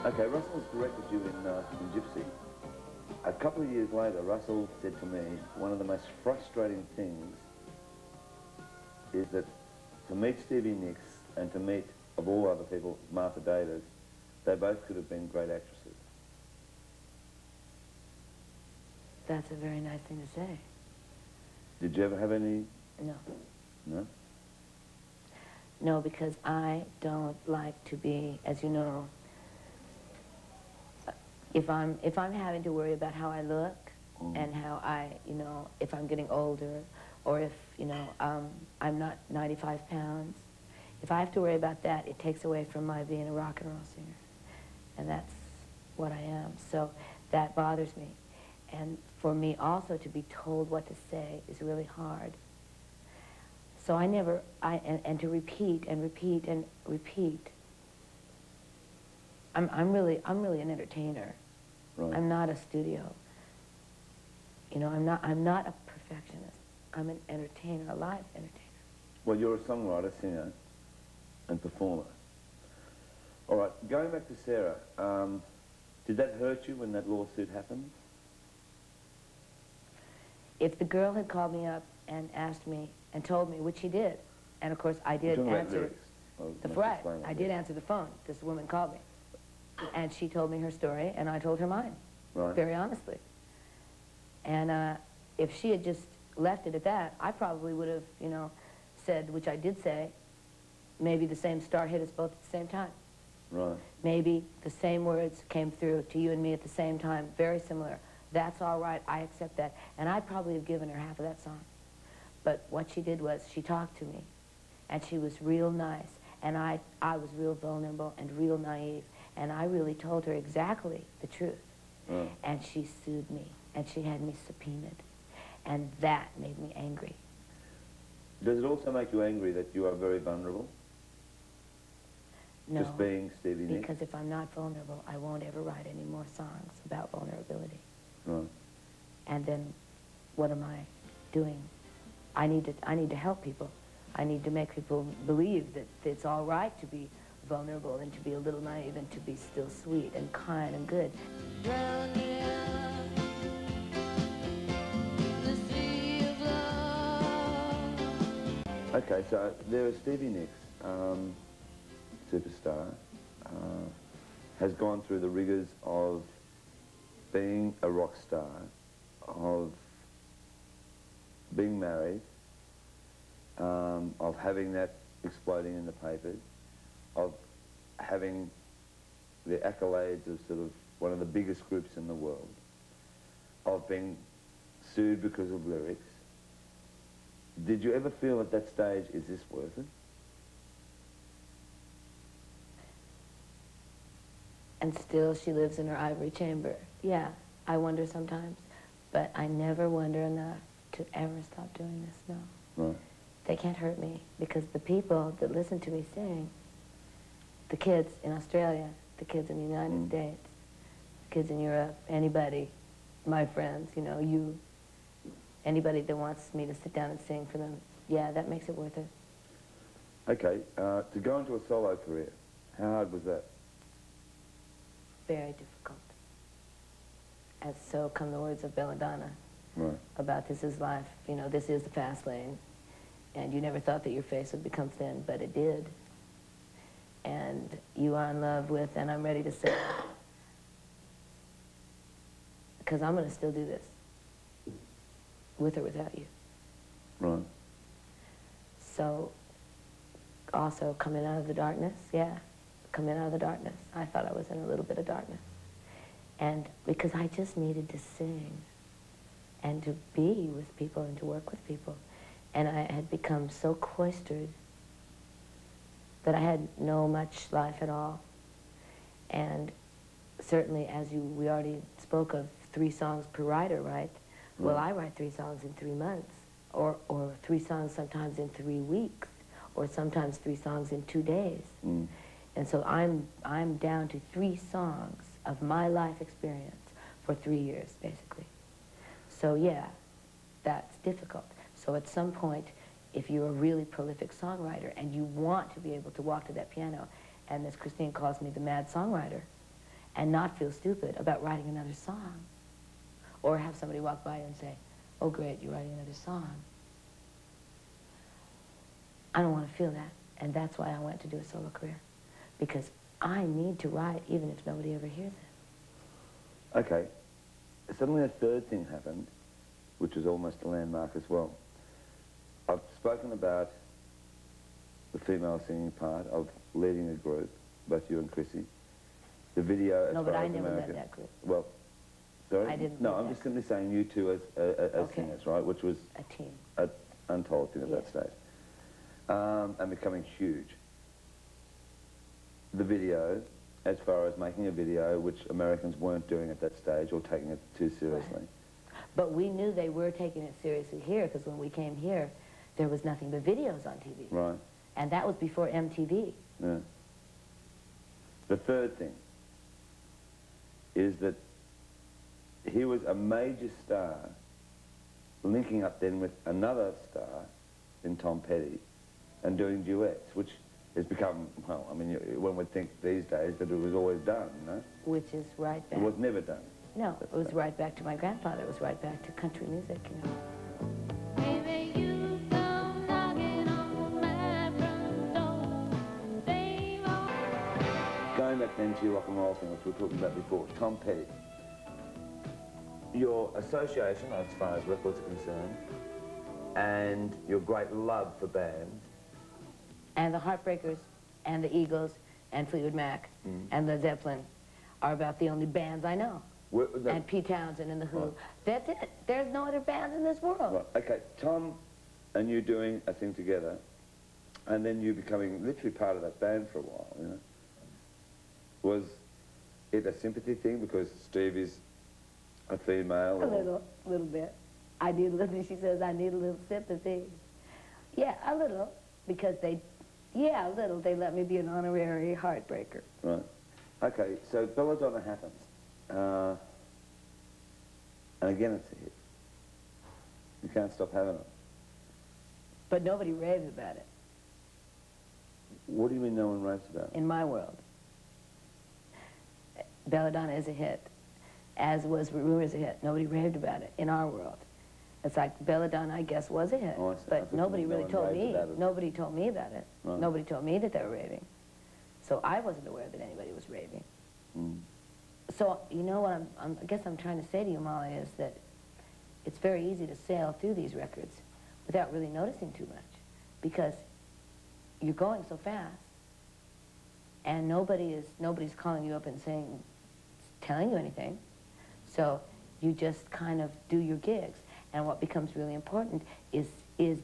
Okay, Russell's directed you in Gypsy. A couple of years later, Russell said to me, one of the most frustrating things is that to meet Stevie Nicks and to meet, of all other people, Martha Davis, they both could have been great actresses. That's a very nice thing to say. Did you ever have any? No. No? No, because I don't like to be, as you know, if I'm having to worry about how I look and how I, you know, if I'm getting older or if, you know, I'm not 95 pounds, if I have to worry about that, it takes away from my being a rock and roll singer. And that's what I am. So that bothers me. And for me also to be told what to say is really hard. So I never, and to repeat and repeat and repeat. I'm really an entertainer. Right. I'm not a studio. You know, I'm not a perfectionist. I'm an entertainer, a live entertainer. Well, you're a songwriter, singer, and performer. All right, going back to Sarah, did that hurt you when that lawsuit happened? If the girl had called me up and asked me and told me, which she did, and of course I did answer I did answer the phone. This woman called me, and she told me her story, and I told her mine, very honestly. And if she had just left it at that, I probably would have, you know, said, which I did say, maybe the same star hit us both at the same time. Right. Maybe the same words came through to you and me at the same time, very similar. That's all right, I accept that. And I'd probably have given her half of that song. But what she did was she talked to me, and she was real nice, and I was real vulnerable and real naive, and I really told her exactly the truth. And she sued me, and she had me subpoenaed, and that made me angry. Does it also make you angry that you are very vulnerable? No, just being Stevie Nicks? Because if I'm not vulnerable, I won't ever write any more songs about vulnerability. Right. And then what am I doing? I need to help people. I need to make people believe that it's all right to be vulnerable and to be a little naive and to be still sweet and kind and good. Okay, so there is Stevie Nicks, superstar, has gone through the rigours of being a rock star, of being married, of having that exploding in the papers, of having the accolades of sort of one of the biggest groups in the world, of being sued because of lyrics. Did you ever feel at that stage, is this worth it? And still she lives in her ivory chamber. Yeah, I wonder sometimes, but I never wonder enough to ever stop doing this, no. Right. They can't hurt me, because the people that listen to me sing, the kids in Australia, the kids in the United States, the kids in Europe, anybody, my friends, you know, you, anybody that wants me to sit down and sing for them, yeah, that makes it worth it. Okay, to go into a solo career, how hard was that? Very difficult. And so come the words of Belladonna about this is life, you know, this is the fast lane. And you never thought that your face would become thin, but it did. And you are in love with, and I'm ready to say, because I'm going to still do this, with or without you. Right. So, also coming out of the darkness, yeah, coming out of the darkness. I thought I was in a little bit of darkness. And because I just needed to sing and to be with people and to work with people. And I had become so cloistered that I had no much life at all. And certainly, as we already spoke of 3 songs per writer, right? Well, I write 3 songs in 3 months, or 3 songs sometimes in 3 weeks, or sometimes 3 songs in 2 days. And so I'm down to 3 songs of my life experience for 3 years, basically. So yeah, that's difficult. So at some point, if you're a really prolific songwriter and you want to be able to walk to that piano, and as Christine calls me, the mad songwriter, and not feel stupid about writing another song. Or have somebody walk by and say, oh great, you're writing another song. I don't want to feel that. And that's why I went to do a solo career. Because I need to write even if nobody ever hears it. Okay. Suddenly a third thing happened, which was almost a landmark as well. I've spoken about the female singing part of leading a group, both you and Chrissy. The video as No, but far I as never America. led that group. Well, sorry? I didn't No, lead I'm that just simply saying you two as Okay. singers, right? Which was A team. an untold thing at that Yes. stage. And becoming huge. The video, as far as making a video, which Americans weren't doing at that stage or taking it too seriously. Right. But we knew they were taking it seriously here, because when we came here, there was nothing but videos on TV. Right. And that was before MTV. Yeah. The third thing is that he was a major star linking up then with another star in Tom Petty and doing duets, which has become, well, I mean, one would think these days that it was always done, no? Which is right back. It was never done. No, it was right back to my grandfather. It was right back to country music, you know. Baby, you come knocking on my front door. Same old. Going back then to your rock and roll thing, which we were talking about before, Tom Petty. Your association, as far as records are concerned, and your great love for bands. And the Heartbreakers, and the Eagles, and Fleetwood Mac, and Led Zeppelin are about the only bands I know. And Pete Townsend and the Who. Right. That's it. There's no other bands in this world. Right. Okay, Tom and you doing a thing together, and then you becoming literally part of that band for a while, you know. Was it a sympathy thing because Stevie's a female? A little bit. I need a little, she says, I need a little sympathy. Yeah, a little, because they let me be an honorary heartbreaker. Right. Okay, so Belladonna happens. And again, it's a hit. You can't stop having it. But nobody raves about it What do you mean no one raves about it? in my world. Belladonna is a hit, as was Rumors a hit. Nobody raved about it in our world. It's like Belladonna, I guess, was a hit, Oh, I see. I but thought nobody no really one told raved me. about it. Nobody told me about it. Right. Nobody told me that they were raving. So I wasn't aware that anybody was raving. Mm. So, you know what I guess I'm trying to say to you, Molly, is that it's very easy to sail through these records without really noticing too much, because you're going so fast, and nobody's calling you up and telling you anything. So you just kind of do your gigs. And what becomes really important is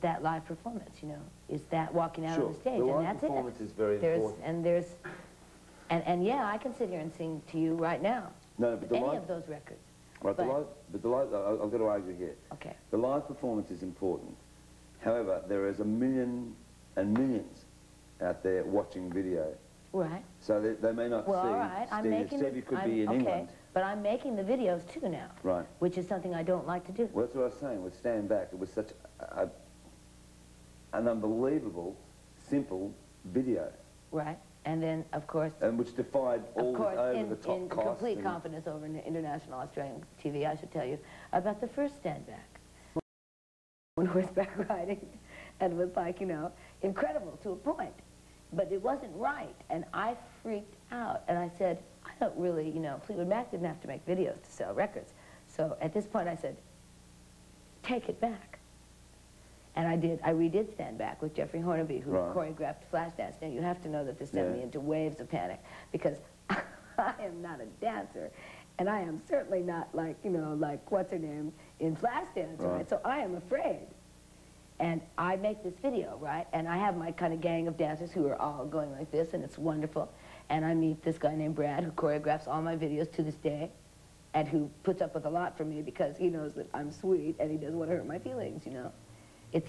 that live performance, you know, is that walking out on the stage, The and live that's performance it. is very important. And yeah, I can sit here and sing to you right now. No, but the any live, of those records. right, but the live, I've got to argue here. Okay. The live performance is important. However, there is a million and millions out there watching video. Right. So they may not Well, see all right. Stevie could be in England. But I'm making the videos too now. Right. Which is something I don't like to do. Well, that's what I was saying. With Stand Back, it was such an unbelievable, simple video. Right. And then, of course, And which defied all the in over-the-top costs. complete and- confidence over international Australian TV, I should tell you about the first Stand Back. When horseback riding, and it was like, you know, incredible to a point. But it wasn't right, and I freaked out, and I said, I don't really, you know, Fleetwood Mac didn't have to make videos to sell records. So at this point I said, take it back. And I redid Stand Back with Jeffrey Hornaby, who choreographed Flashdance. Now you have to know that this sent me into waves of panic, because I am not a dancer, and I am certainly not like, you know, like, what's her name, in Flashdance, right? So I am afraid. And I make this video, right? And I have my kind of gang of dancers who are all going like this, and it's wonderful. And I meet this guy named Brad, who choreographs all my videos to this day, and who puts up with a lot from me because he knows that I'm sweet and he doesn't want to hurt my feelings, you know? It's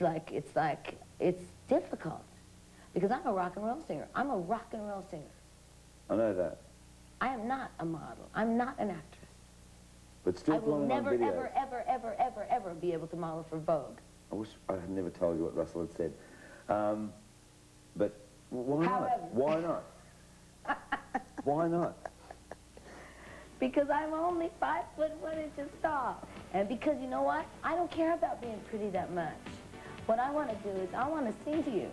difficult. Because I'm a rock and roll singer. I'm a rock and roll singer. I know that. I am not a model. I'm not an actress. But still I will playing never, on video. ever, ever, ever, ever, ever be able to model for Vogue. I wish I had never told you what Russell had said. But why However. not? Why not? Why not? because I'm only 5'1" tall. And because you know what? I don't care about being pretty that much. What I want to do is I want to sing to you.